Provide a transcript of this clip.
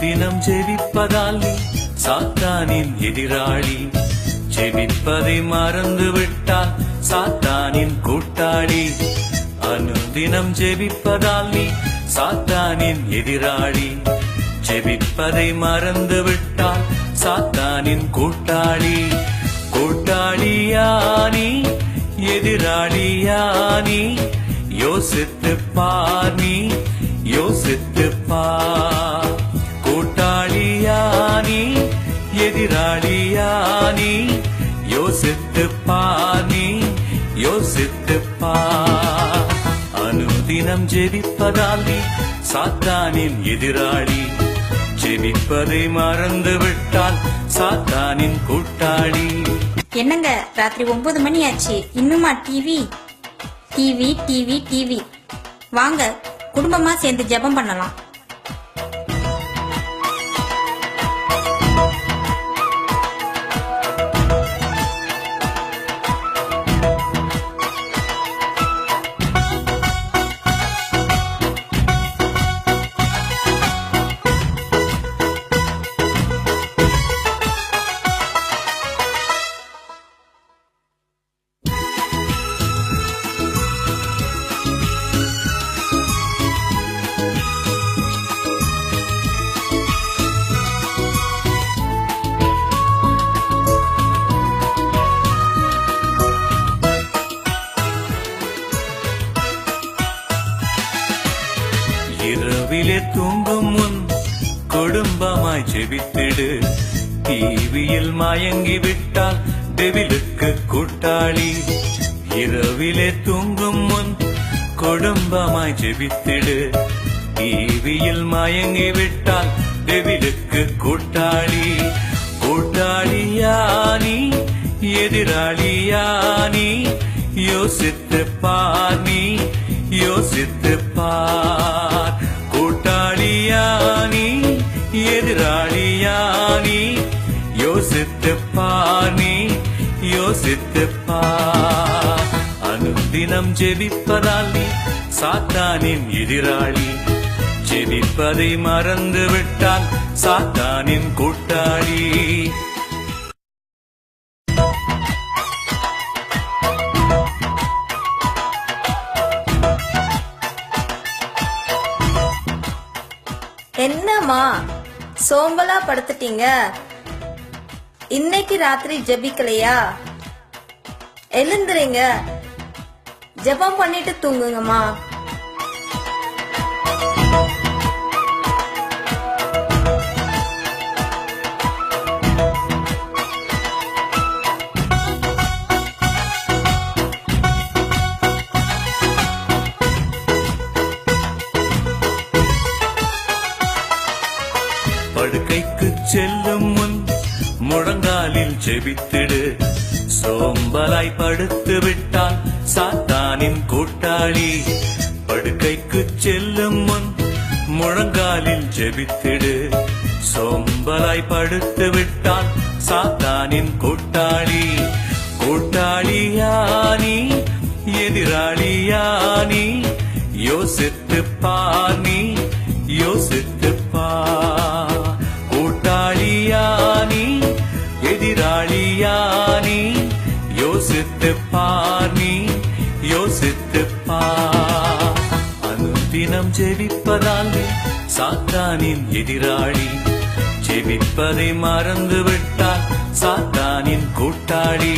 அனுதினம் ஜெபிப்பதால் நீ சாத்தானின் எதிராளி. ஜெபிப்பதை மறந்து விட்டால் சாத்தானின் கூட்டாளி. அனுதினம் ஜெபிப்பதால் நீ சாத்தானின் எதிராளி. ஜெபிப்பதை மறந்து விட்டால் சாத்தானின் கூட்டாளி. கூட்டாளியானி எதிராளியானி யோசித்து பார், நீ யோசித்து பார். கூட்டாளியானி எதிராளியானி யோசித்து பார், நீ யோசித்து பார். அனுதினம் ஜெபிப்பதால் நீ சாத்தானின் எதிராளி. ஜெபிப்பதை மறந்து விட்டால் சாத்தானின் கூட்டாளி. என்னங்க ராத்திரி 9 மணி ஆச்சு, இன்னுமா டிவி டிவி டிவி டிவி? வாங்க குடும்பமா சேர்ந்து ஜெபம் பண்ணலாம். இரவிலே தூங்கும் முன் குடும்பமாய் ஜெபித்திடு. டிவியில் மயங்கி விட்டால் டெவிலுக்கு கூட்டாளி. இரவிலே தூங்கும் முன் குடும்பமாய் ஜெபித்திடு. டிவியில் மயங்கி விட்டால் டெவிலுக்கு கூட்டாளி. கூட்டாளியானி எதிராளியானி யோசித்து பார், நீ யோசித்து பார். கூட்டாளியானி எதிராளியானி யோசித்து பார், நீ யோசித்து பார். அனுதினம் ஜெபிப்பதால் நீ சாத்தானின் எதிராளி. ஜெபிப்பதை மறந்து விட்டால் சாத்தானின் கூட்டாளி. என்னம்மா சோம்பலா படுத்துட்டீங்க? இன்னைக்கு ராத்திரி ஜெபிக்கலையா? எழுந்துறீங்க, ஜெபம் பண்ணிட்டு தூங்குங்கம்மா. படுக்கைக்கு செல்லும் முன் முழங்காலில் ஜெபித்திடு. சோம்பலாய் படுத்து விட்டால் சாத்தானின் கூட்டாளி. படுக்கைக்கு செல்லும் முன் முழங்காலில் ஜெபித்திடு. சோம்பலாய் படுத்து விட்டால் சாத்தானின் கூட்டாளி. கூட்டாளியானி எதிராளியானி யோசித்து பார், நீ யோசித்து பார். கூட்டாளியானி எதிராளியானி யோசித்து பார், நீ யோசித்து பார். அனுதினம் ஜெபிப்பதால் நீ சாத்தானின் எதிராளி. ஜெபிப்பதை மறந்து விட்டால் சாத்தானின் கூட்டாளி.